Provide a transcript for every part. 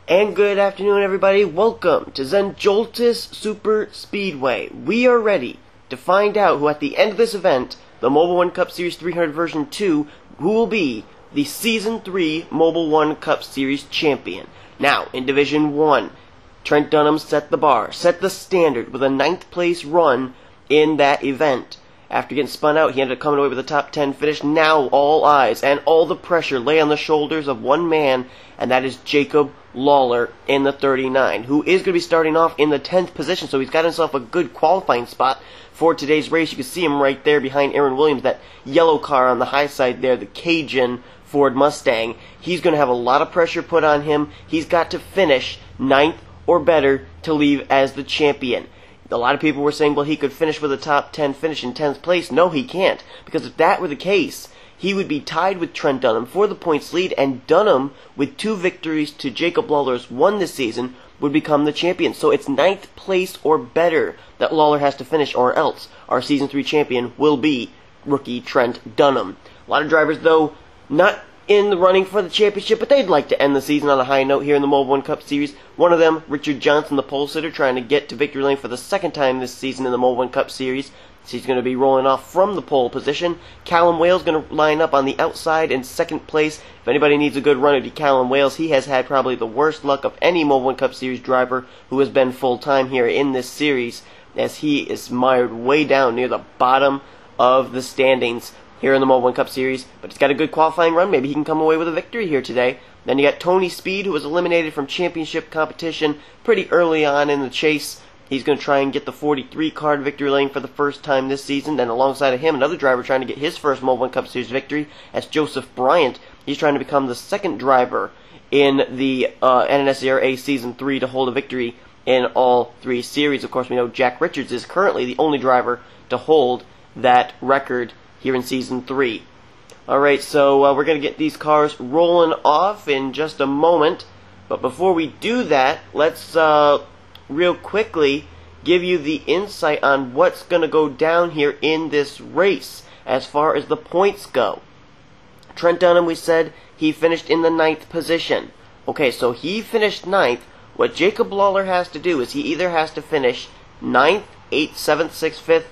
And good afternoon, everybody. Welcome to Zen Joltis Super Speedway. We are ready to find out who, at the end of this event, the Mobil1 Cup Series 300 version 2, who will be the Season 3 Mobil1 Cup Series champion. Now, in Division 1, Trent Dunham set the bar, set the standard with a 9th place run in that event. After getting spun out, he ended up coming away with a top 10 finish. Now all eyes and all the pressure lay on the shoulders of one man, and that is Jacob Lawler in the 39, who is going to be starting off in the 10th position, so he's got himself a good qualifying spot for today's race. You can see him right there behind Aaron Williams, that yellow car on the high side there, the Cajun Ford Mustang. He's going to have a lot of pressure put on him. He's got to finish 9th or better to leave as the champion. A lot of people were saying, well, he could finish with a top 10 finish in 10th place. No, he can't, because if that were the case, he would be tied with Trent Dunham for the points lead, and Dunham, with 2 victories to Jacob Lawler's 1 this season, would become the champion. So it's 9th place or better that Lawler has to finish, or else our Season 3 champion will be rookie Trent Dunham. A lot of drivers, though, not in the running for the championship, but they'd like to end the season on a high note here in the Mobil1 Cup Series. One of them, Richard Johnson, the pole sitter, trying to get to victory lane for the 2nd time this season in the Mobil1 Cup Series. So he's going to be rolling off from the pole position. Callum Wales going to line up on the outside in 2nd place. If anybody needs a good run, it'd be Callum Wales. He has had probably the worst luck of any Mobil1 Cup Series driver who has been full-time here in this series, as he is mired way down near the bottom of the standings here in the Mobil1 Cup Series, but he's got a good qualifying run. Maybe he can come away with a victory here today. Then you got Tony Speed, who was eliminated from championship competition pretty early on in the chase. He's going to try and get the 43 card victory lane for the first time this season. Then alongside of him, another driver trying to get his first Mobil1 Cup Series victory. That's Joseph Bryant. He's trying to become the 2nd driver in the NNSCRA Season 3 to hold a victory in all 3 series. Of course, we know Jack Richards is currently the only driver to hold that record here in Season 3. Alright, so we're going to get these cars rolling off in just a moment. But before we do that, let's real quickly give you the insight on what's going to go down here in this race as far as the points go. Trent Dunham, we said, he finished in the 9th position. Okay, so he finished 9th. What Jacob Lawler has to do is he either has to finish 9th, 8th, 7th, 6th, 5th,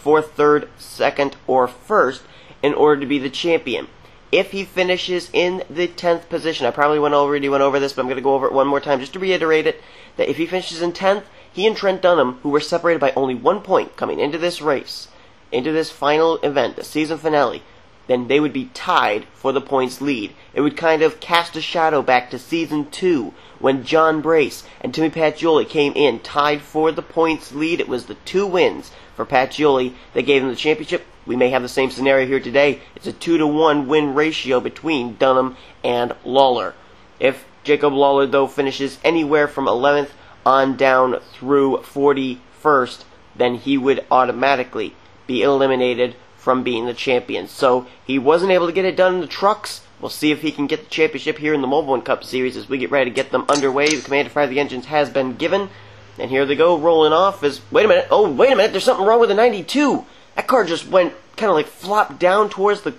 4th, 3rd, 2nd, or 1st in order to be the champion. If he finishes in the 10th position, I probably already went over this, but I'm going to go over it one more time just to reiterate it, that if he finishes in 10th, he and Trent Dunham, who were separated by only 1 point coming into this race, into this final event, the season finale, then they would be tied for the points lead. It would kind of cast a shadow back to Season 2, when John Brace and Timmy Pacioli came in tied for the points lead. It was the 2 wins for Pacioli that gave him the championship. We may have the same scenario here today. It's a 2-to-1 win ratio between Dunham and Lawler. If Jacob Lawler, though, finishes anywhere from 11th on down through 41st, then he would automatically be eliminated from being the champion. So he wasn't able to get it done in the trucks. We'll see if he can get the championship here in the Mobil1 Cup Series as we get ready to get them underway. The command to fire the engines has been given. And here they go, rolling off as... Wait a minute. Oh, wait a minute. There's something wrong with the 92. That car just went kind of like flopped down towards the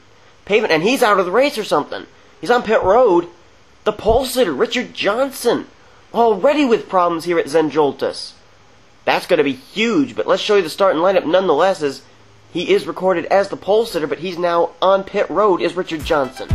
pavement, and he's out of the race or something. He's on pit road. The pole sitter, Richard Johnson, already with problems here at Zen Joltis. That's going to be huge, but let's show you the starting lineup nonetheless, as he is recorded as the pole sitter, but he's now on pit road is Richard Johnson.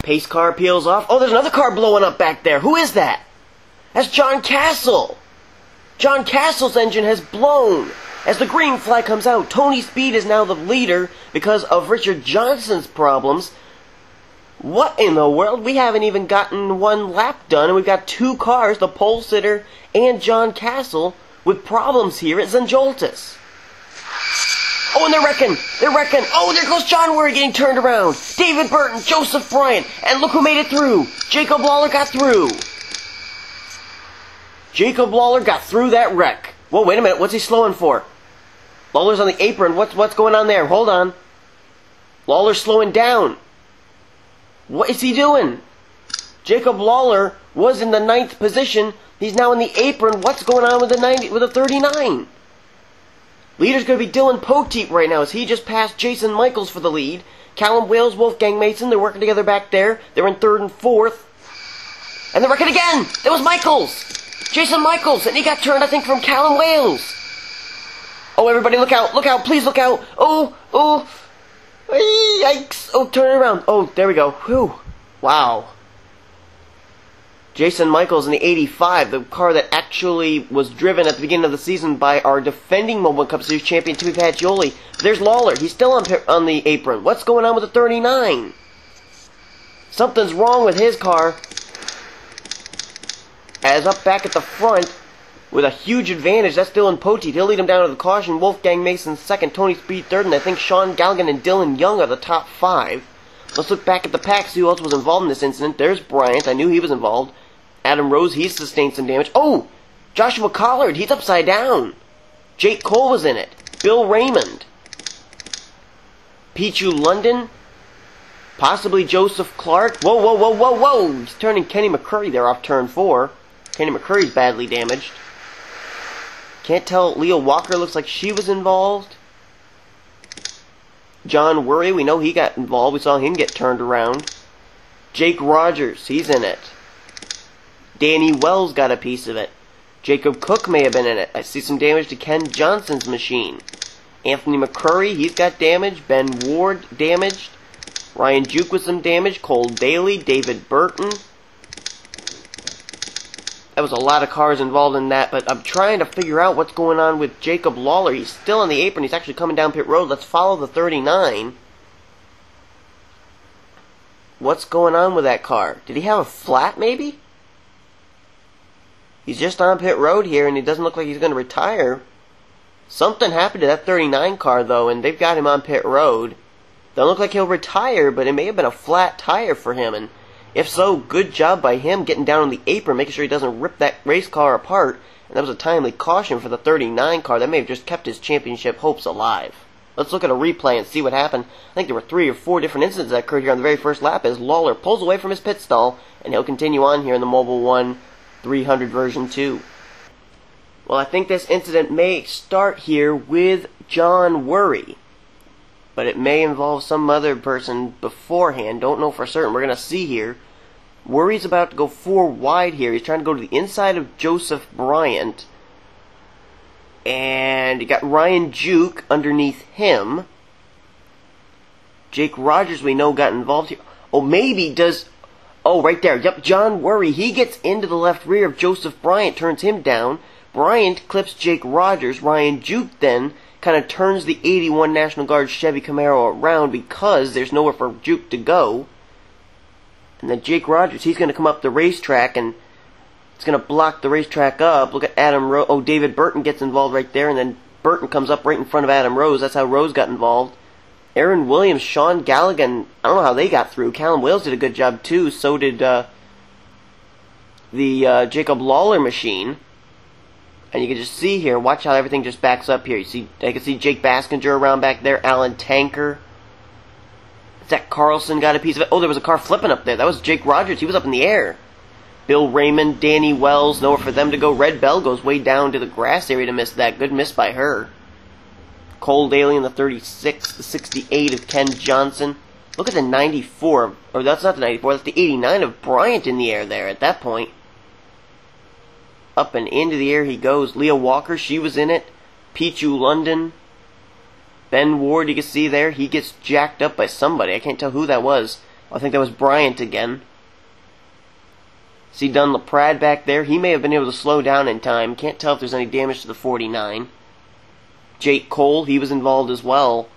Pace car peels off. Oh, there's another car blowing up back there. Who is that? That's John Castle. John Castle's engine has blown. As the green flag comes out, Tony Speed is now the leader because of Richard Johnson's problems. What in the world? We haven't even gotten 1 lap done, and we've got 2 cars, the pole sitter and John Castle, with problems here at Zen Joltis. Oh, and they're wrecking. They're wrecking. Oh, there goes John Worry getting turned around. David Burton, Joseph Bryant, and look who made it through. Jacob Lawler got through. Jacob Lawler got through that wreck. Whoa, wait a minute. What's he slowing for? Lawler's on the apron. What's going on there? Hold on. Lawler's slowing down. What is he doing? Jacob Lawler was in the 9th position. He's now in the apron. What's going on with the 39? Leader's going to be Dylan Poteet right now as he just passed Jason Michaels for the lead. Callum Wales, Wolfgang Mason, they're working together back there. They're in 3rd and 4th. And they're wrecking again. That was Michaels. Jason Michaels, and he got turned, I think, from Callum Wales. Oh, everybody, look out, please look out. Oh, yikes. Oh, turn it around. Oh, there we go. Whew. Wow. Jason Michaels in the 85, the car that actually was driven at the beginning of the season by our defending Mobil 1 Cup Series champion, Timmy Pacioli. There's Lawler. He's still on the apron. What's going on with the 39? Something's wrong with his car. As up back at the front, with a huge advantage, that's Dylan Poteet. He'll lead him down to the caution. Wolfgang Mason second, Tony Speed third, and I think Sean Galligan and Dylan Young are the top 5. Let's look back at the pack, see who else was involved in this incident. There's Bryant. I knew he was involved. Adam Rose, he's sustained some damage. Oh! Joshua Collard, he's upside down. Jake Cole was in it. Bill Raymond. Pichu London. Possibly Joseph Clark. Whoa. He's turning Kenny McCurry there off turn 4. Kenny McCurry's badly damaged. Can't tell. Leo Walker looks like she was involved. John Worry, we know he got involved. We saw him get turned around. Jake Rogers, he's in it. Danny Wells got a piece of it. Jacob Cook may have been in it. I see some damage to Ken Johnson's machine. Anthony McCurry, he's got damage. Ben Ward, damaged. Ryan Juke with some damage. Cole Daly, David Burton. That was a lot of cars involved in that, but I'm trying to figure out what's going on with Jacob Lawler. He's still on the apron. He's actually coming down pit road. Let's follow the 39. What's going on with that car? Did he have a flat, maybe? He's just on pit road here, and he doesn't look like he's going to retire. Something happened to that 39 car, though, and they've got him on pit road. Doesn't look like he'll retire, but it may have been a flat tire for him, and if so, good job by him getting down on the apron, making sure he doesn't rip that race car apart. And that was a timely caution for the 39 car. That may have just kept his championship hopes alive. Let's look at a replay and see what happened. I think there were 3 or 4 different incidents that occurred here on the very first lap as Lawler pulls away from his pit stall, and he'll continue on here in the Mobil 1 300 version 2. Well, I think this incident may start here with John Worry, but it may involve some other person beforehand. Don't know for certain. We're going to see here. Worry's about to go 4 wide here. He's trying to go to the inside of Joseph Bryant. And you got Ryan Juke underneath him. Jake Rogers, we know, got involved here. Oh, maybe does... Oh, right there. Yep, John Worry. He gets into the left rear of Joseph Bryant, turns him down. Bryant clips Jake Rogers. Ryan Juke then kind of turns the 81 National Guard Chevy Camaro around because there's nowhere for Juke to go. And then Jake Rogers, he's going to come up the racetrack, and it's going to block the racetrack up. Look at Adam Rose. Oh, David Burton gets involved right there, and then Burton comes up right in front of Adam Rose. That's how Rose got involved. Aaron Williams, Sean Galligan, I don't know how they got through. Callum Wales did a good job, too. So did the Jacob Lawler machine. And you can just see here, watch how everything just backs up here. I can see Jake Baskinger around back there, Alan Tanker. Zach Carlson got a piece of it. Oh, there was a car flipping up there. That was Jake Rogers. He was up in the air. Bill Raymond, Danny Wells, nowhere for them to go. Red Bell goes way down to the grass area to miss that. Good miss by her. Cole Daly in the 36, the 68 of Ken Johnson. Look at the 94. Or that's not the 94. That's the 89 of Bryant in the air there at that point. Up and into the air he goes. Leah Walker, she was in it. Pichu London. Ben Ward, you can see there, he gets jacked up by somebody. I can't tell who that was. I think that was Bryant again. See Dunn LaPrade back there. He may have been able to slow down in time. Can't tell if there's any damage to the 49. Jake Cole, he was involved as well.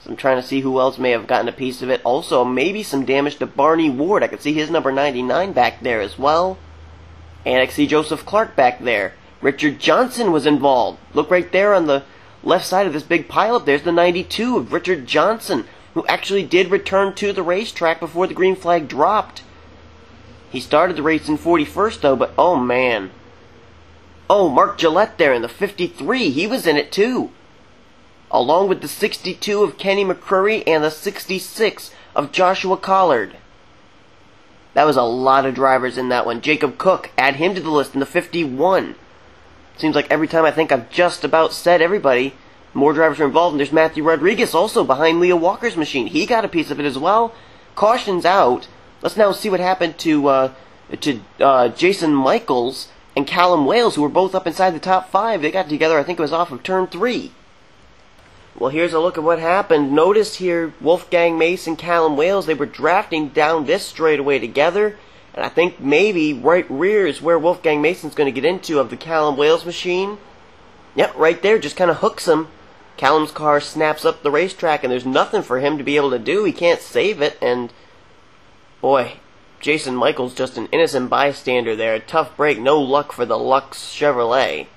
So I'm trying to see who else may have gotten a piece of it. Also, maybe some damage to Barney Ward. I can see his number 99 back there as well. And I can see Joseph Clark back there. Richard Johnson was involved. Look right there on the left side of this big pileup, there's the 92 of Richard Johnson, who actually did return to the racetrack before the green flag dropped. He started the race in 41st, though, but oh man. Oh, Mark Gillette there in the 53, he was in it too. Along with the 62 of Kenny McCurry and the 66 of Joshua Collard. That was a lot of drivers in that one. Jacob Cook, add him to the list in the 51. Seems like every time I think I've just about said everybody, more drivers are involved. And there's Matthew Rodriguez also behind Leo Walker's machine. He got a piece of it as well. Caution's out. Let's now see what happened to Jason Michaels and Callum Wales, who were both up inside the top 5. They got together, I think it was off of turn 3. Well, here's a look at what happened. Notice here, Wolfgang Mason, Callum Wales, they were drafting down this straightaway together. And I think maybe right rear is where Wolfgang Mason's going to get into of the Callum Wales machine. Yep, right there, just kind of hooks him. Callum's car snaps up the racetrack, and there's nothing for him to be able to do. He can't save it, and boy, Jason Michaels just an innocent bystander there. A tough break, no luck for the Lux Chevrolet.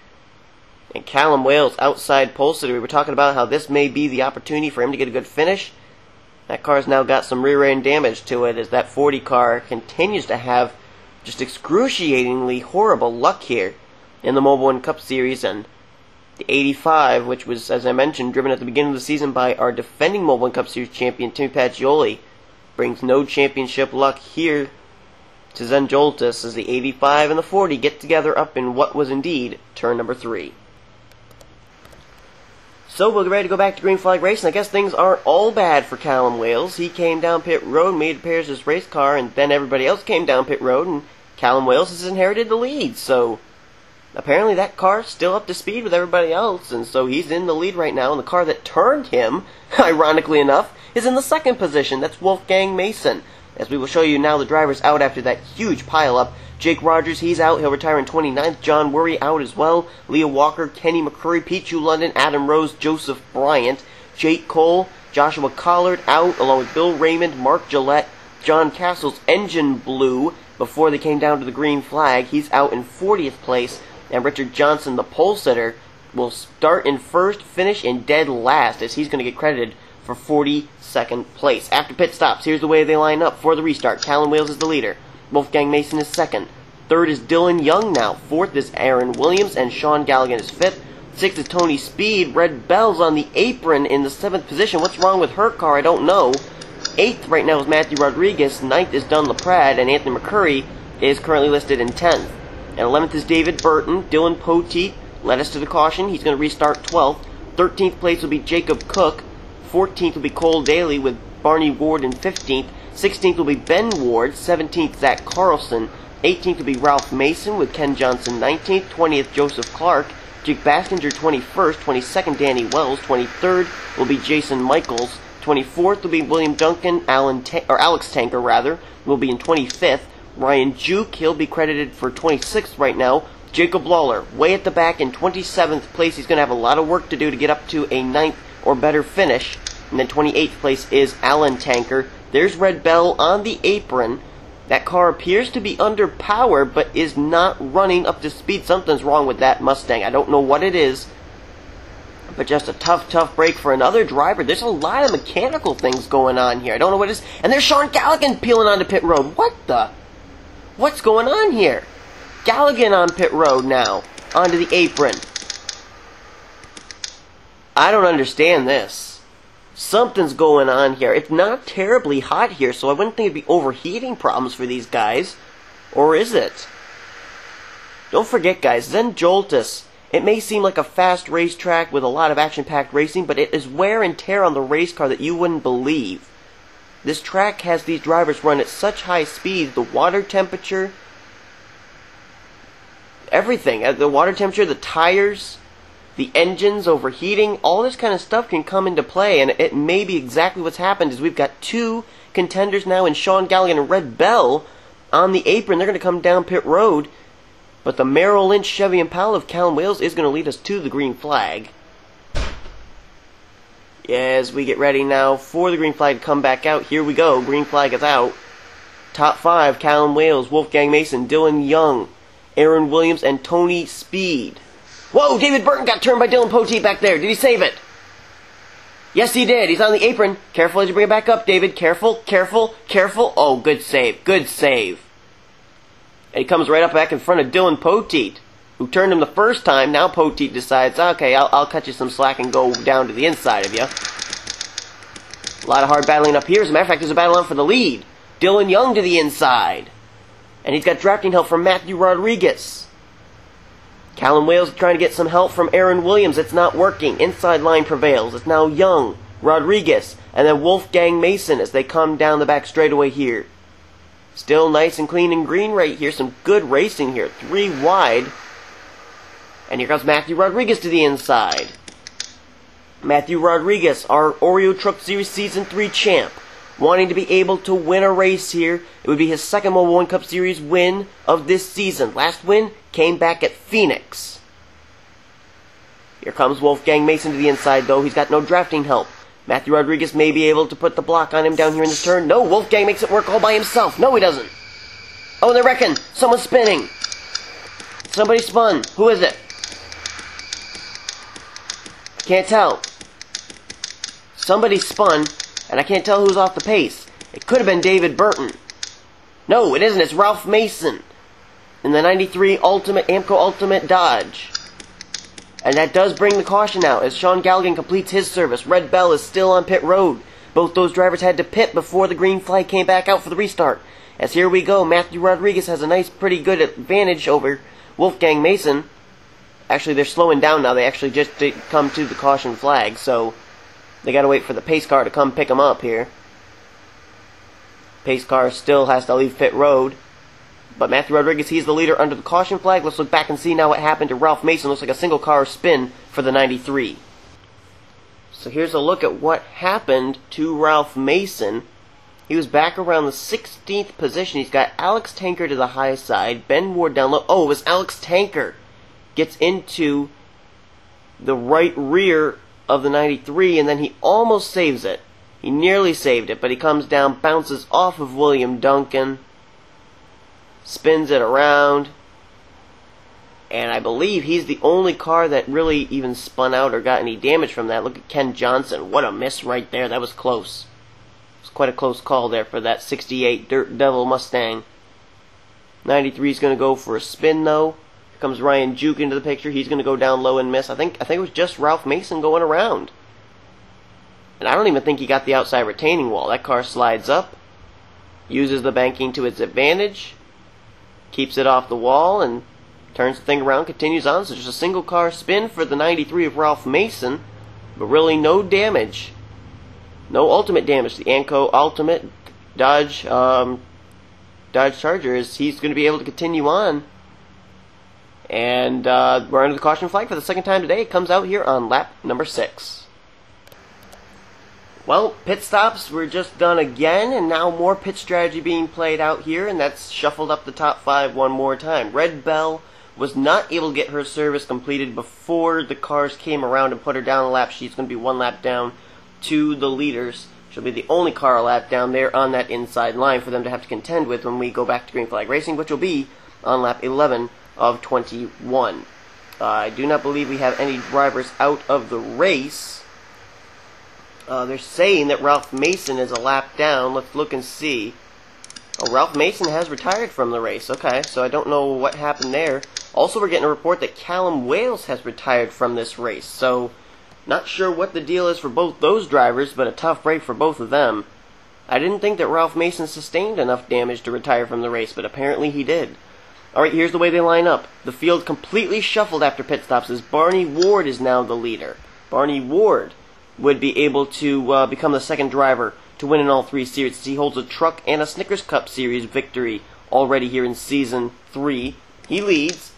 And Callum Wales, outside pole sitter, we were talking about how this may be the opportunity for him to get a good finish. That car's now got some rear end damage to it as that 40 car continues to have just excruciatingly horrible luck here in the Mobil 1 Cup Series. And the 85, which was, as I mentioned, driven at the beginning of the season by our defending Mobil 1 Cup Series champion, Timmy Pacioli, brings no championship luck here to Zen Joltis as the 85 and the 40 get together up in what was indeed turn number 3. So we'll get ready to go back to green flag racing. I guess things aren't all bad for Callum Wales. He came down pit road, made repairs to his race car, and then everybody else came down pit road, and Callum Wales has inherited the lead. So apparently that car's still up to speed with everybody else, and so he's in the lead right now. And the car that turned him, ironically enough, is in the second position. That's Wolfgang Mason. As we will show you now, the drivers out after that huge pileup. Jake Rogers, he's out. He'll retire in 29th. John Worry out as well. Leo Walker, Kenny McCurry, Pichu London, Adam Rose, Joseph Bryant, Jake Cole, Joshua Collard out, along with Bill Raymond, Mark Gillette, John Castle's engine blew before they came down to the green flag. He's out in 40th place. And Richard Johnson, the pole sitter, will start in first, finish in dead last, as he's going to get credited for 42nd place. After pit stops, here's the way they line up for the restart. Callum Wales is the leader. Wolfgang Mason is second. Third is Dylan Young now. Fourth is Aaron Williams, and Sean Galligan is fifth. Sixth is Tony Speed. Red Bell's on the apron in the 7th position. What's wrong with her car? I don't know. 8th right now is Matthew Rodriguez. 9th is Don LaPrade, and Anthony McCurry is currently listed in 10th. And 11th is David Burton. Dylan Poteet led us to the caution. He's going to restart 12th. 13th place will be Jacob Cook. 14th will be Cole Daly with Barney Ward in 15th. 16th will be Ben Ward. 17th, Zach Carlson. 18th will be Ralph Mason with Ken Johnson 19th. 20th, Joseph Clark. Jake Baskinger 21st. 22nd, Danny Wells. 23rd will be Jason Michaels. 24th will be William Duncan. Alex Tanker, rather, will be in 25th. Ryan Juke, he'll be credited for 26th right now. Jacob Lawler, way at the back in 27th place. He's going to have a lot of work to do to get up to a 9th or better finish. And then 28th place is Alan Tanker. There's Red Bell on the apron. That car appears to be under power, but is not running up to speed. Something's wrong with that Mustang. I don't know what it is. But just a tough break for another driver. There's a lot of mechanical things going on here. I don't know what it is. And there's Sean Galligan peeling onto pit road. What the? What's going on here? Galligan on pit road now. Onto the apron. I don't understand this. Something's going on here. It's not terribly hot here, so I wouldn't think it'd be overheating problems for these guys. Or is it? Don't forget, guys, Zen Joltis. It may seem like a fast racetrack with a lot of action-packed racing, but it is wear and tear on the race car that you wouldn't believe. This track has these drivers run at such high speeds, the water temperature, everything. The water temperature, the tires, the engines overheating, all this kind of stuff can come into play, and it may be exactly what's happened. Is we've got two contenders now in Sean Galligan and Red Bell on the apron. They're going to come down pit road, but the Merrill Lynch Chevy Impala of Callum Wales is going to lead us to the green flag. As we get ready now for the green flag to come back out, here we go. Green flag is out. Top 5, Callum Wales, Wolfgang Mason, Dylan Young, Aaron Williams, and Tony Speed. Whoa, David Burton got turned by Dylan Poteet back there. Did he save it? Yes, he did. He's on the apron. Careful as you bring it back up, David. Careful, careful, careful. Oh, good save. Good save. And he comes right up back in front of Dylan Poteet, who turned him the first time. Now Poteet decides, okay, I'll cut you some slack and go down to the inside of you. A lot of hard battling up here. As a matter of fact, there's a battle on for the lead. Dylan Young to the inside. And he's got drafting help from Matthew Rodriguez. Callum Wales trying to get some help from Aaron Williams. It's not working. Inside line prevails. It's now Young, Rodriguez, and then Wolfgang Mason as they come down the back straightaway here. Still nice and clean and green right here. Some good racing here. 3 wide. And here comes Matthew Rodriguez to the inside. Matthew Rodriguez, our Oreo Truck Series Season 3 champ, wanting to be able to win a race here. It would be his second Mobil 1 Cup Series win of this season. Last win came back at Phoenix. Here comes Wolfgang Mason to the inside, though. He's got no drafting help. Matthew Rodriguez may be able to put the block on him down here in this turn. No, Wolfgang makes it work all by himself. No, he doesn't. Oh, they're wrecking. Someone's spinning. Somebody spun. Who is it? Can't tell. Somebody spun, and I can't tell who's off the pace. It could have been David Burton. No, it isn't. It's Ralph Mason in the 93 Ultimate AMCO Ultimate Dodge. And that does bring the caution out as Sean Galligan completes his service. Red Bell is still on pit road. Both those drivers had to pit before the green flag came back out for the restart. As here we go, Matthew Rodriguez has a nice, pretty good advantage over Wolfgang Mason. Actually, they're slowing down now. They actually just did come to the caution flag, so they got to wait for the pace car to come pick them up here. Pace car still has to leave pit road. But Matthew Rodriguez, he's the leader under the caution flag. Let's look back and see now what happened to Ralph Mason. Looks like a single car spin for the 93. So here's a look at what happened to Ralph Mason. He was back around the 16th position. He's got Alex Tanker to the high side, Ben Ward down low. Oh, it was Alex Tanker. Gets into the right rear of the 93, and then he almost saves it. He nearly saved it, but he comes down, bounces off of William Duncan, spins it around, and I believe he's the only car that really even spun out or got any damage from that. Look at Ken Johnson. What a miss right there. That was close. It was quite a close call there for that 68 Dirt Devil Mustang. 93 is going to go for a spin, though. Here comes Ryan Juke into the picture. He's going to go down low and miss. I think it was just Ralph Mason going around. And I don't even think he got the outside retaining wall. That car slides up, uses the banking to its advantage, keeps it off the wall, and turns the thing around, continues on. So just a single car spin for the 93 of Ralph Mason, but really no damage. No ultimate damage. The AMCO Ultimate Dodge Charger he's going to be able to continue on. And we're under the caution flag for the second time today. It comes out here on lap number 6. Well, pit stops were just done again, and now more pit strategy being played out here, and that's shuffled up the top 5 one more time. Red Bell was not able to get her service completed before the cars came around and put her down a lap. She's going to be 1 lap down to the leaders. She'll be the only car a lap down there on that inside line for them to have to contend with when we go back to green flag racing, which will be on lap 11 of 21. I do not believe we have any drivers out of the race. They're saying that Ralph Mason is a lap down. Let's look and see. Oh, Ralph Mason has retired from the race. Okay, so I don't know what happened there. Also, we're getting a report that Callum Wales has retired from this race. So, not sure what the deal is for both those drivers, but a tough break for both of them. I didn't think that Ralph Mason sustained enough damage to retire from the race, but apparently he did. Alright, here's the way they line up. The field completely shuffled after pit stops as Barney Ward is now the leader. Barney Ward would be able to become the second driver to win in all 3 series. He holds a Truck and a Snickers Cup Series victory already here in Season 3. He leads.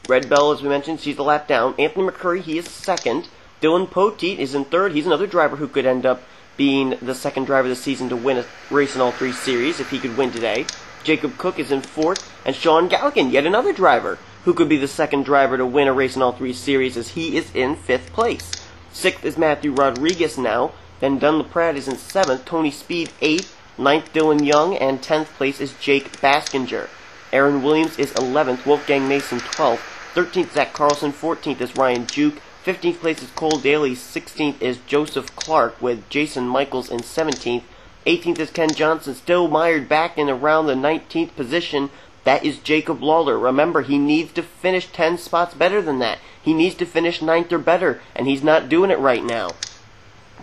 Red Bell, as we mentioned, she's the lap down. Anthony McCurry, he is second. Dylan Poteet is in third. He's another driver who could end up being the second driver this season to win a race in all 3 series if he could win today. Jacob Cook is in fourth. And Sean Galligan, yet another driver who could be the second driver to win a race in all 3 series as he is in 5th place. 6th is Matthew Rodriguez now. Then Dunn LaPrade is in 7th. Tony Speed 8th. 9th Dylan Young. And 10th place is Jake Baskinger. Aaron Williams is 11th. Wolfgang Mason 12th. 13th, Zach Carlson. 14th is Ryan Juke. 15th place is Cole Daly. 16th is Joseph Clark with Jason Michaels in 17th. 18th is Ken Johnson, still mired back in around the 19th position. That is Jacob Lawler. Remember, he needs to finish 10 spots better than that. He needs to finish 9th or better, and he's not doing it right now.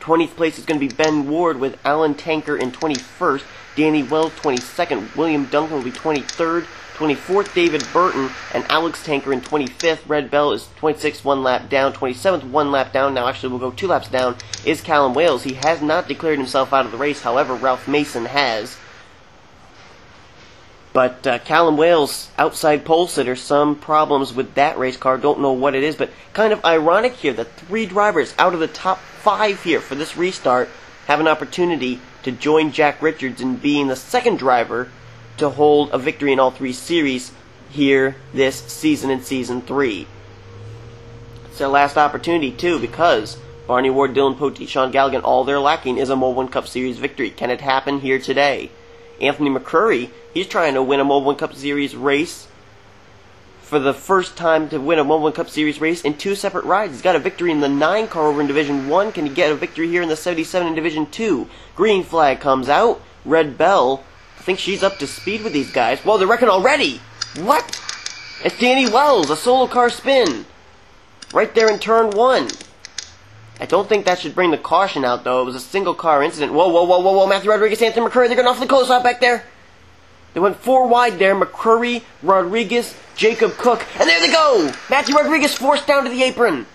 20th place is going to be Ben Ward with Alan Tanker in 21st. Danny Wells 22nd. William Duncan will be 23rd. 24th, David Burton, and Alex Tanker in 25th. Red Bell is 26th, 1 lap down. 27th, 1 lap down. Now, actually, we'll go 2 laps down, is Callum Wales. He has not declared himself out of the race. However, Ralph Mason has. But Callum Wales, outside pole sitter, some problems with that race car. Don't know what it is, but kind of ironic here that 3 drivers out of the top 5 here for this restart have an opportunity to join Jack Richards in being the 2nd driver to hold a victory in all 3 series here this season in Season 3. It's their last opportunity, too, because Barney Ward, Dylan Poteet, Sean Galligan, all they're lacking is a Mobil 1 Cup Series victory. Can it happen here today? Anthony McCurry, he's trying to win a Mobil 1 Cup Series race for the first time to win a Mobil 1 Cup Series race in 2 separate rides. He's got a victory in the 9 car over in Division 1. Can he get a victory here in the 77 in Division 2? Green flag comes out. Red Bell, I think she's up to speed with these guys. Whoa, they're wrecking already! What? It's Danny Wells, a solo car spin. Right there in turn 1. I don't think that should bring the caution out, though. It was a single car incident. Whoa, whoa, whoa, whoa, whoa. Matthew Rodriguez, Anthony McCurry, they're getting awfully close out back there. They went 4 wide there. McCurry, Rodriguez, Jacob Cook, and there they go! Matthew Rodriguez forced down to the apron.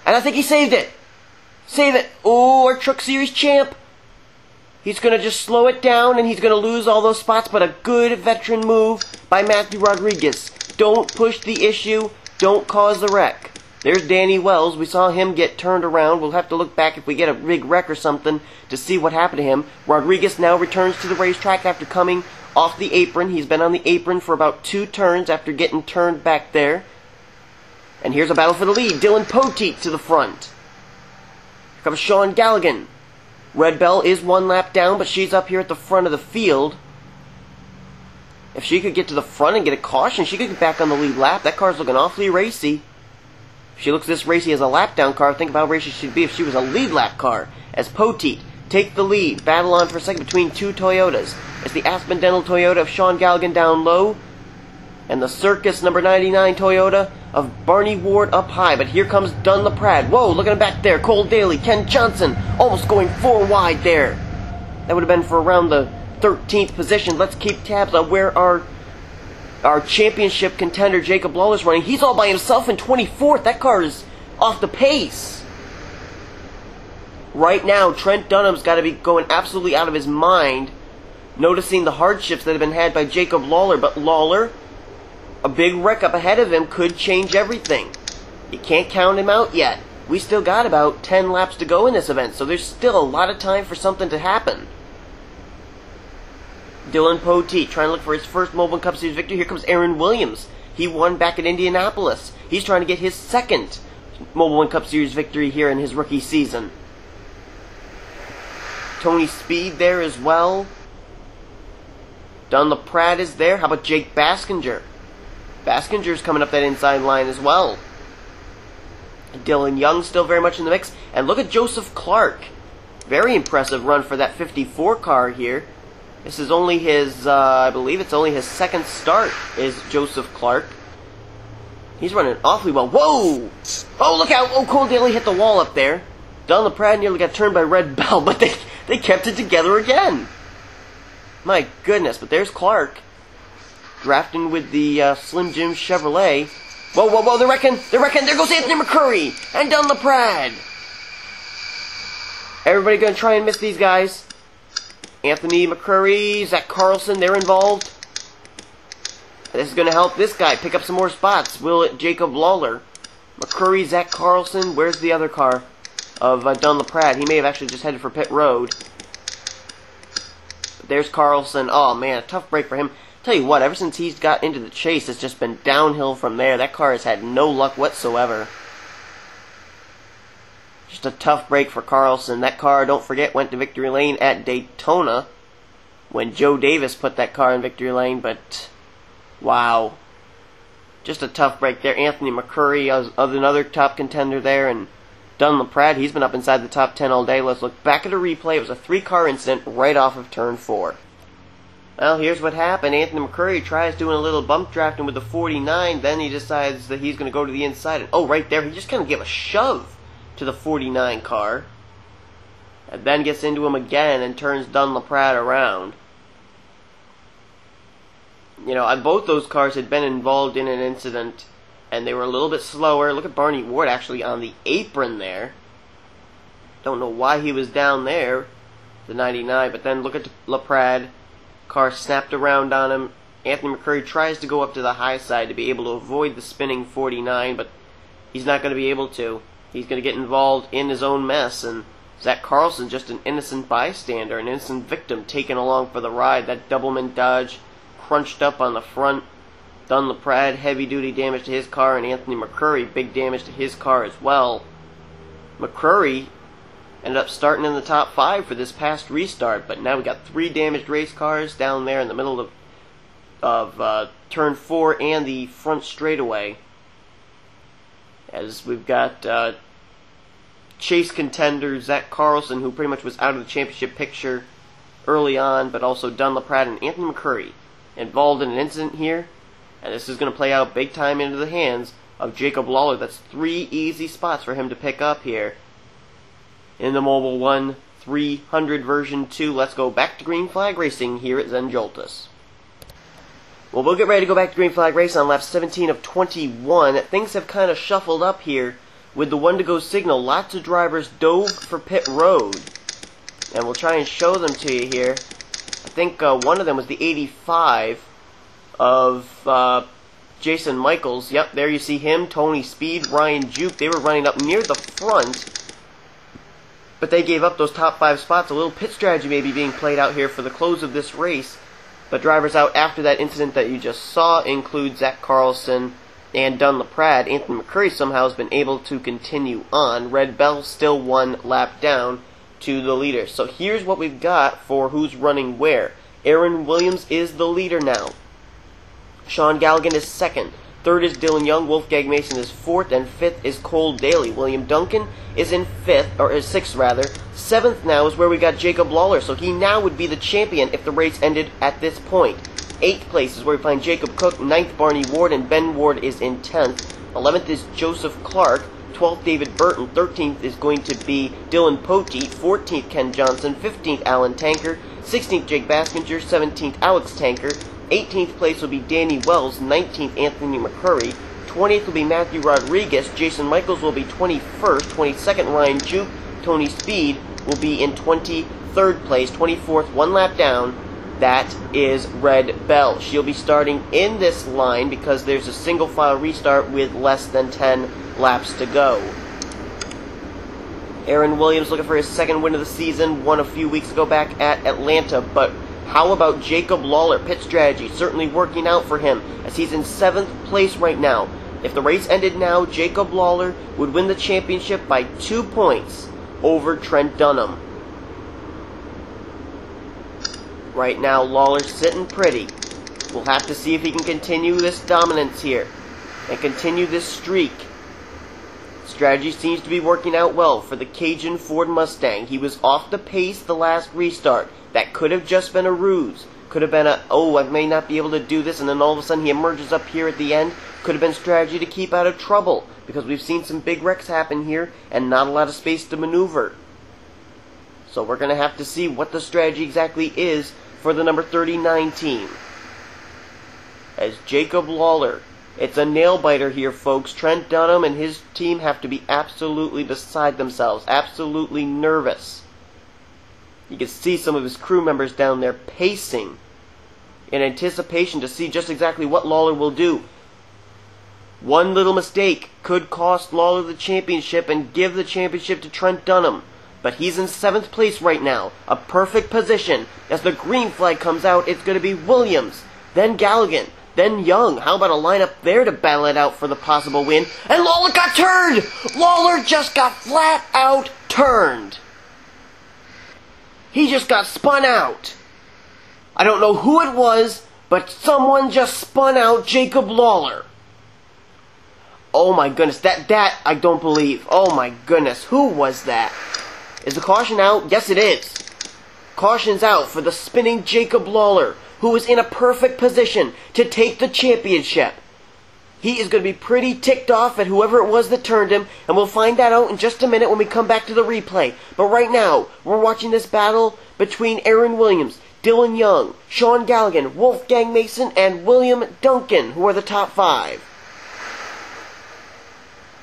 And I think he saved it. Save it. Oh, our Truck Series champ. He's going to just slow it down, and he's going to lose all those spots, but a good veteran move by Matthew Rodriguez. Don't push the issue. Don't cause the wreck. There's Danny Wells. We saw him get turned around. We'll have to look back if we get a big wreck or something to see what happened to him. Rodriguez now returns to the racetrack after coming off the apron. He's been on the apron for about 2 turns after getting turned back there. And here's a battle for the lead. Dylan Poteet to the front. Here comes Sean Galligan. Red Bell is 1 lap down, but she's up here at the front of the field. If she could get to the front and get a caution, she could get back on the lead lap. That car's looking awfully racy. If she looks this racy as a lap-down car, think about how racy she'd be if she was a lead-lap car. As Poteet take the lead, battle on for a second between 2 Toyotas. It's the Aspen Dental Toyota of Sean Galligan down low, and the Circus number 99 Toyota of Barney Ward up high. But here comes Dunn LaPrade. Whoa, look at him back there. Cole Daly, Ken Johnson, almost going 4 wide there. That would have been for around the 13th position. Let's keep tabs on where our championship contender Jacob Lawler's running. He's all by himself in 24th. That car is off the pace. Right now, Trent Dunham's got to be going absolutely out of his mind, noticing the hardships that have been had by Jacob Lawler. But Lawler, a big wreck up ahead of him could change everything. You can't count him out yet. We still got about 10 laps to go in this event, so there's still a lot of time for something to happen. Dylan Poteet trying to look for his first Mobil Cup Series victory. Here comes Aaron Williams. He won back at Indianapolis. He's trying to get his 2nd Mobil Cup Series victory here in his rookie season. Tony Speed there as well. Dunn LaPrade is there. How about Jake Baskinger? Baskinger's coming up that inside line as well. Dylan Young still very much in the mix. And look at Joseph Clark. Very impressive run for that 54 car here. This is only his, I believe it's only his 2nd start, is Joseph Clark. He's running awfully well. Whoa! Oh, look out! Oh, Cole Daly hit the wall up there. Dunn LaPrade nearly got turned by Red Bell, but they kept it together again. My goodness, but there's Clark. Drafting with the Slim Jim Chevrolet. Whoa, whoa, whoa, they're wrecking! There goes Anthony McCurry! And Dunn LaPrade! Everybody gonna try and miss these guys. Anthony McCurry, Zach Carlson, they're involved. This is going to help this guy pick up some more spots. Will it Jacob Lawler? McCurry, Zach Carlson, where's the other car of Dunn LaPrade? He may have actually just headed for pit road. But there's Carlson. Oh man, a tough break for him. Tell you what, ever since he's got into the chase, it's just been downhill from there. That car has had no luck whatsoever. Just a tough break for Carlson. That car, don't forget, went to victory lane at Daytona when Joe Davis put that car in victory lane, but wow. Just a tough break there. Anthony McCurry of another top contender there, and Dunlap, he's been up inside the top 10 all day. Let's look back at a replay. It was a 3-car incident right off of turn 4. Well, here's what happened. Anthony McCurry tries doing a little bump drafting with the 49, then he decides that he's going to go to the inside. And, oh, right there, he just kind of gave a shove to the 49 car. And then gets into him again and turns Dunlap around. You know, both those cars had been involved in an incident, and they were a little bit slower. Look at Barney Ward actually on the apron there. Don't know why he was down there, the 99, but then look at LaPrade. Car snapped around on him. Anthony McCurry tries to go up to the high side to be able to avoid the spinning 49, but he's not going to be able to. He's going to get involved in his own mess, and Zach Carlson just an innocent bystander, an innocent victim taken along for the ride. That Doublemint Dodge crunched up on the front. Dunlap, heavy-duty damage to his car, and Anthony McCurry, big damage to his car as well. McCurry ended up starting in the top 5 for this past restart, but now we got 3 damaged race cars down there in the middle of turn 4 and the front straightaway. As we've got chase contender Zach Carlson, who pretty much was out of the championship picture early on, but also Dunlap and Anthony McCurry involved in an incident here, and this is going to play out big time into the hands of Jacob Lawler. That's 3 easy spots for him to pick up here in the Mobil 1 300 version 2. Let's go back to green flag racing here at Zen Joltis. Well, we'll get ready to go back to green flag racing on lap 17 of 21. Things have kind of shuffled up here with the 1 to go signal. Lots of drivers dove for pit road, and we'll try and show them to you here. I think one of them was the 85 of Jason Michaels. Yep, there you see him, Tony Speed, Ryan Juke. They were running up near the front, but they gave up those top 5 spots. A little pit strategy maybe being played out here for the close of this race. But drivers out after that incident that you just saw include Zach Carlson and Dunlap. Anthony McCurry somehow has been able to continue on. Red Bell still 1 lap down to the leader. So here's what we've got for who's running where. Aaron Williams is the leader now. Sean Galligan is 2nd. 3rd is Dylan Young. Wolfgang Mason is 4th, and 5th is Cole Daly. William Duncan is in 5th, or is 6th rather. 7th now is where we got Jacob Lawler, so he now would be the champion if the race ended at this point. 8th place is where we find Jacob Cook. 9th Barney Ward, and Ben Ward is in 10th. 11th is Joseph Clark. 12th David Burton. 13th is going to be Dylan Poteet. 14th Ken Johnson. 15th Alan Tanker. 16th Jake Baskinger. 17th Alex Tanker. 18th place will be Danny Wells. 19th Anthony McCurry. 20th will be Matthew Rodriguez. Jason Michaels will be 21st. 22nd Ryan Juke. Tony Speed will be in 23rd place. 24th, 1 lap down. That is Red Bell. She'll be starting in this line because there's a single file restart with less than 10 laps to go. Aaron Williams looking for his 2nd win of the season. Won a few weeks ago back at Atlanta, but how about Jacob Lawler? Pit strategy certainly working out for him as he's in 7th place right now. If the race ended now, Jacob Lawler would win the championship by 2 points over Trent Dunham. Right now, Lawler's sitting pretty. We'll have to see if he can continue this dominance here and continue this streak. Strategy seems to be working out well for the Cajun Ford Mustang. He was off the pace the last restart. That could have just been a ruse. Could have been a, oh, I may not be able to do this, and then all of a sudden he emerges up here at the end. Could have been strategy to keep out of trouble, because we've seen some big wrecks happen here and not a lot of space to maneuver. So we're going to have to see what the strategy exactly is for the number 39 team. As Jacob Lawler, it's a nail-biter here, folks. Trent Dunham and his team have to be absolutely beside themselves, absolutely nervous. You can see some of his crew members down there pacing in anticipation to see just exactly what Lawler will do. One little mistake could cost Lawler the championship and give the championship to Trent Dunham. But he's in 7th place right now, a perfect position. As the green flag comes out, it's going to be Williams, then Galligan, then Young. How about a lineup there to battle it out for the possible win? And Lawler got turned! Lawler just got flat out turned. He just got spun out. I don't know who it was, but someone just spun out Jacob Lawler. Oh my goodness, that I don't believe. Oh my goodness, who was that? Is the caution out? Yes, it is. Caution's out for the spinning Jacob Lawler, who is in a perfect position to take the championship. He is going to be pretty ticked off at whoever it was that turned him, and we'll find that out in just a minute when we come back to the replay. But right now, we're watching this battle between Aaron Williams, Dylan Young, Sean Galligan, Wolfgang Mason, and William Duncan, who are the top 5.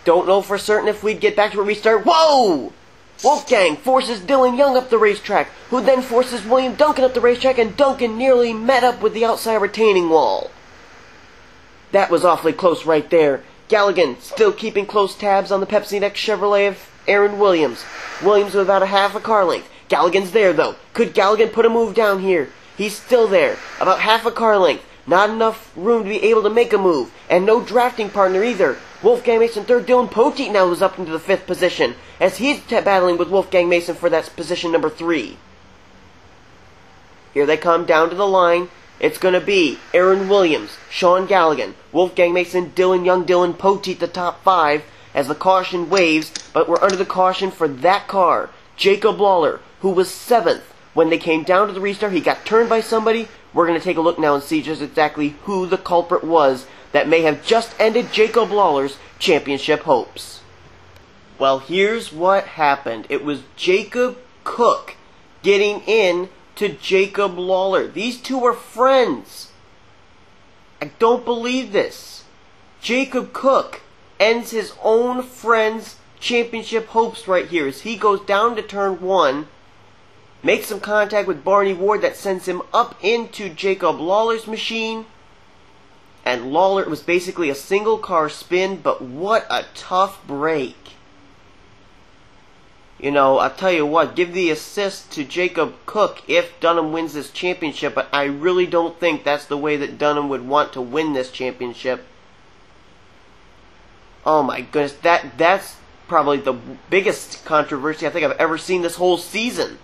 Don't know for certain if we'd get back to where we start. Whoa! Wolfgang forces Dylan Young up the racetrack, who then forces William Duncan up the racetrack, and Duncan nearly met up with the outside retaining wall. That was awfully close right there. Galligan still keeping close tabs on the Pepsi Next Chevrolet of Aaron Williams. Williams with about a half a car length. Galligan's there, though. Could Galligan put a move down here? He's still there. About half a car length. Not enough room to be able to make a move. And no drafting partner either. Wolfgang Mason third. Dylan Poteet now is up into the 5th position, as he's battling with Wolfgang Mason for that position number 3. Here they come down to the line. It's going to be Aaron Williams, Sean Galligan, Wolfgang Mason, Dylan Young, Dylan Poteet, the top 5, as the caution waves, but we're under the caution for that car, Jacob Lawler, who was 7th. When they came down to the restart, he got turned by somebody. We're going to take a look now and see just exactly who the culprit was that may have just ended Jacob Lawler's championship hopes. Well, here's what happened. It was Jacob Cook getting in to Jacob Lawler. These two are friends. I don't believe this. Jacob Cook ends his own friend's championship hopes right here as he goes down to turn 1, makes some contact with Barney Ward that sends him up into Jacob Lawler's machine, and Lawler was basically a single car spin, but what a tough break. You know, I'll tell you what, give the assist to Jacob Cook if Dunham wins this championship, but I really don't think that's the way that Dunham would want to win this championship. Oh my goodness, that's probably the biggest controversy I think I've ever seen this whole season.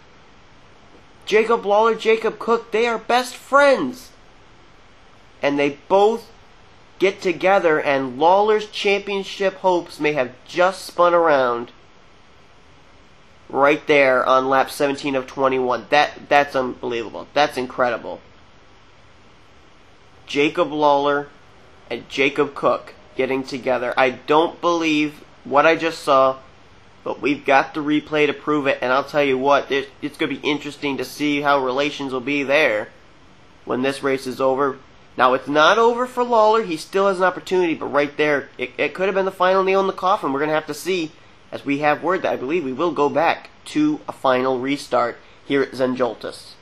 Jacob Lawler, Jacob Cook, they are best friends. And they both get together, and Lawler's championship hopes may have just spun around right there on lap 17 of 21. That's unbelievable. That's incredible. Jacob Lawler and Jacob Cook getting together. I don't believe what I just saw, but we've got the replay to prove it, and I'll tell you what, it's going to be interesting to see how relations will be there when this race is over. Now, it's not over for Lawler. He still has an opportunity, but right there, it could have been the final nail in the coffin. We're going to have to see, as we have word that I believe we will go back to a final restart here at Zen Joltis.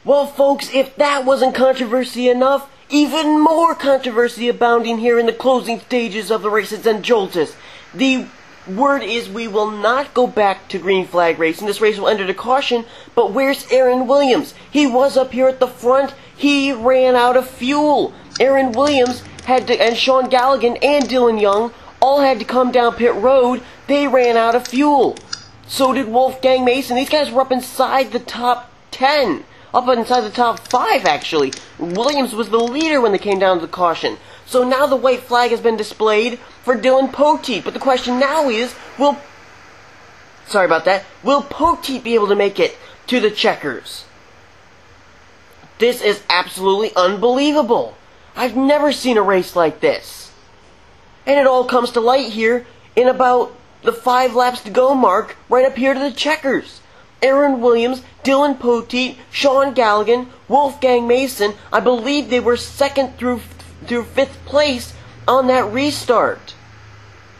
Well, folks, if that wasn't controversy enough, even more controversy abounding here in the closing stages of the race at Zen Joltis. The word is we will not go back to green flag racing. This race will enter to caution, but where's Aaron Williams? He was up here at the front. He ran out of fuel. Aaron Williams had to, and Sean Galligan and Dylan Young all had to come down pit road. They ran out of fuel. So did Wolfgang Mason. These guys were up inside the top 10. Up inside the top 5, actually. Williams was the leader when they came down to the caution. So now the white flag has been displayed for Dylan Poteet. But the question now is, will Poteet be able to make it to the checkers? This is absolutely unbelievable. I've never seen a race like this. And it all comes to light here in about the 5 laps to go mark, right up here to the checkers. Aaron Williams, Dylan Poteet, Sean Galligan, Wolfgang Mason, I believe they were 2nd through 5th place on that restart.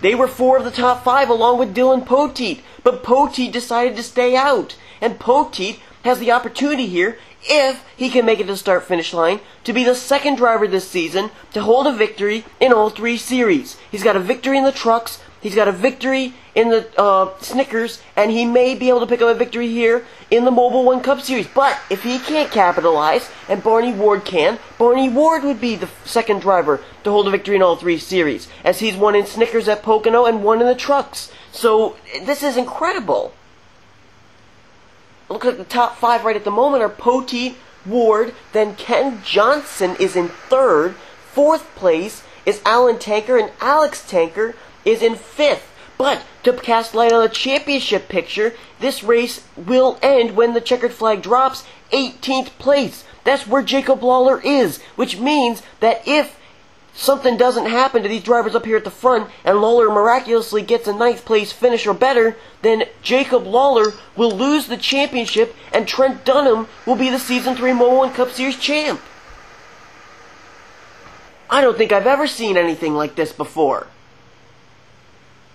They were 4 of the top 5 along with Dylan Poteet, but Poteet decided to stay out. And Poteet has the opportunity here, if he can make it to the start-finish line, to be the 2nd driver this season to hold a victory in all 3 series. He's got a victory in the trucks, he's got a victory in the Snickers, and he may be able to pick up a victory here in the Mobil1 Cup Series. But if he can't capitalize, and Barney Ward can, Barney Ward would be the 2nd driver to hold a victory in all 3 series, as he's won in Snickers at Pocono and won in the trucks. So this is incredible. Looks like the top 5 right at the moment are Poteet, Ward, then Ken Johnson is in 3rd, 4th place is Alan Tanker, and Alex Tanker is in 5th. But to cast light on the championship picture, this race will end when the checkered flag drops, 18th place. That's where Jacob Lawler is, which means that if something doesn't happen to these drivers up here at the front and Lawler miraculously gets a 9th place finish or better, then Jacob Lawler will lose the championship and Trent Dunham will be the Season 3 Mobil 1 Cup Series champ. I don't think I've ever seen anything like this before.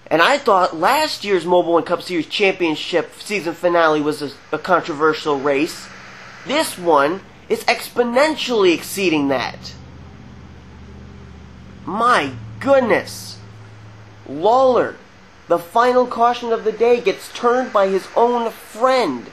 And I thought last year's Mobil 1 Cup Series Championship season finale was a controversial race. This one is exponentially exceeding that. My goodness. Lawler, the final caution of the day, gets turned by his own friend,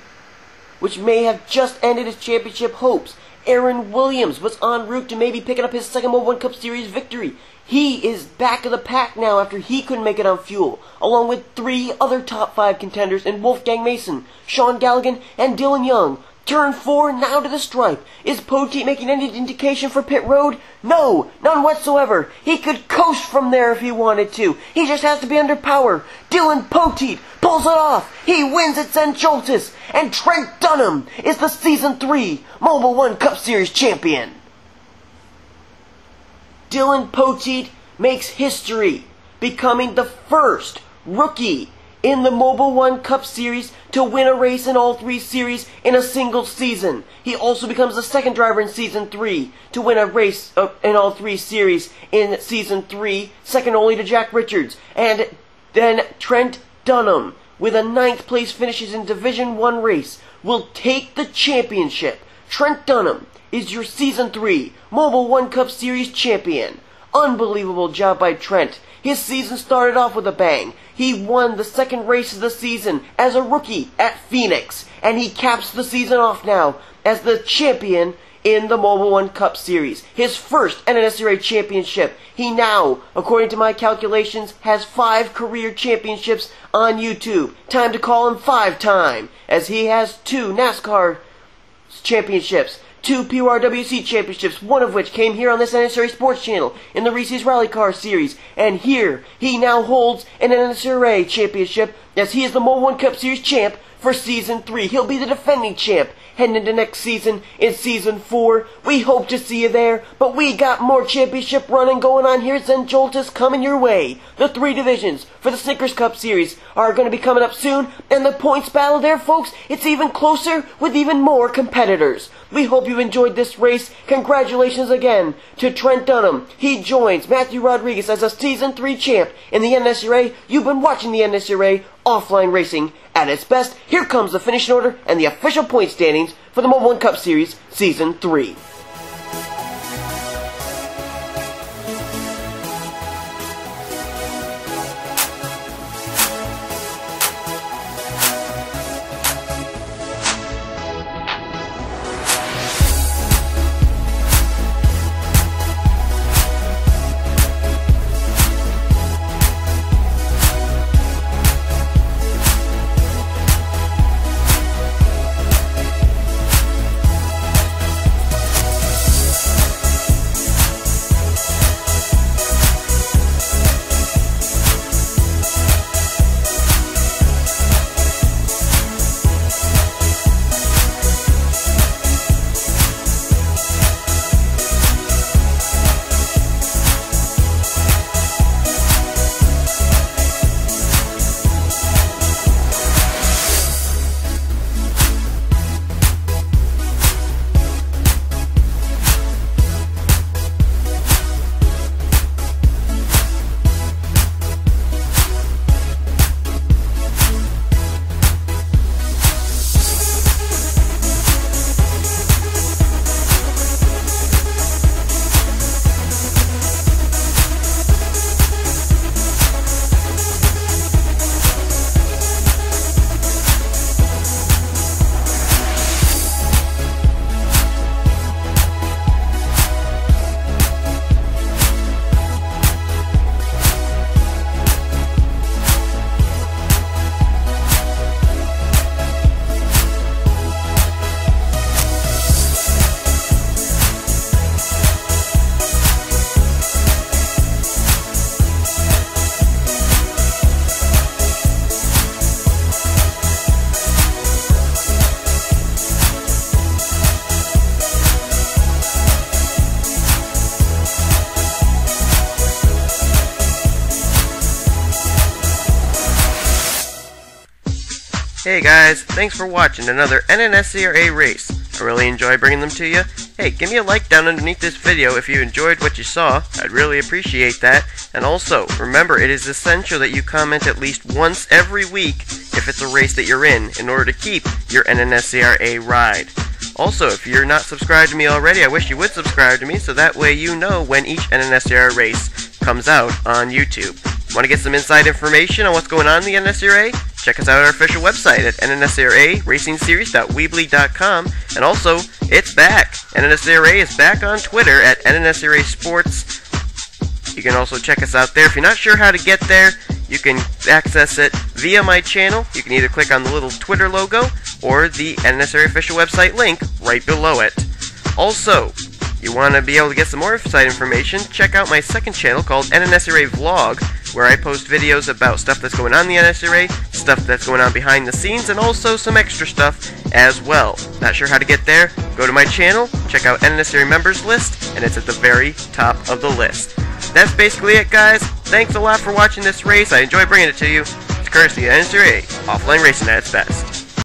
which may have just ended his championship hopes. Aaron Williams was en route to maybe picking up his second Mobil 1 Cup Series victory. He is back of the pack now after he couldn't make it on fuel, along with 3 other top 5 contenders in Wolfgang Mason, Sean Galligan, and Dylan Young. Turn 4 now to the stripe. Is Poteet making any indication for pit road? No, none whatsoever. He could coast from there if he wanted to. He just has to be under power. Dylan Poteet pulls it off. He wins at Zen Joltis. And Trent Dunham is the Season 3 Mobil 1 Cup Series champion. Dylan Poteet makes history, becoming the first rookie in the Mobil 1 Cup Series to win a race in all 3 series in a single season. He also becomes the second driver in Season 3 to win a race in all 3 series in Season 3, second only to Jack Richards. And then Trent Dunham, with a 9th place finishes in Division 1 race, will take the championship. Trent Dunham is your Season 3 Mobil 1 Cup Series champion. Unbelievable job by Trent. His season started off with a bang. He won the second race of the season as a rookie at Phoenix, and he caps the season off now as the champion in the Mobil 1 Cup Series. His first NNSCRA championship. He now, according to my calculations, has 5 career championships on YouTube. Time to call him 5-time, as he has 2 NASCAR championships, 2 PRWC championships, one of which came here on this NNSCRA Sports Channel in the Reese's Rally Car Series. And here, he now holds an NNSCRA championship as he is the Mobil 1 Cup Series champ for Season 3. He'll be the defending champ heading into next season in Season 4. We hope to see you there, but we got more championship running going on here at Zen Joltis coming your way. The 3 divisions for the Snickers Cup Series are going to be coming up soon, and the points battle there, folks, it's even closer with even more competitors. We hope you've enjoyed this race. Congratulations again to Trent Dunham. He joins Matthew Rodriguez as a Season 3 champ in the NNSCRA. You've been watching the NNSCRA offline racing at its best. Here comes the finishing order and the official point standings for the Mobil 1 Cup Series Season 3. Hey guys, thanks for watching another NNSCRA race. I really enjoy bringing them to you. Hey, give me a like down underneath this video if you enjoyed what you saw. I'd really appreciate that. And also, remember, it is essential that you comment at least once every week if it's a race that you're in order to keep your NNSCRA ride. Also, if you're not subscribed to me already, I wish you would subscribe to me so that way you know when each NNSCRA race comes out on YouTube. Want to get some inside information on what's going on in the NNSCRA? Check us out on our official website at NNSCRA-RacingSeries.weebly.com. And also, it's back! NNSCRA is back on Twitter at NNSCRA Sports. You can also check us out there. If you're not sure how to get there, you can access it via my channel. You can either click on the little Twitter logo or the NNSCRA official website link right below it. Also, you want to be able to get some more inside information, check out my second channel called NNSCRA Vlog, where I post videos about stuff that's going on in the NNSCRA, stuff that's going on behind the scenes, and also some extra stuff as well. Not sure how to get there? Go to my channel, check out NNSCRA members list, and it's at the very top of the list. That's basically it, guys. Thanks a lot for watching this race. I enjoy bringing it to you. It's courtesy of NNSCRA, offline racing at its best.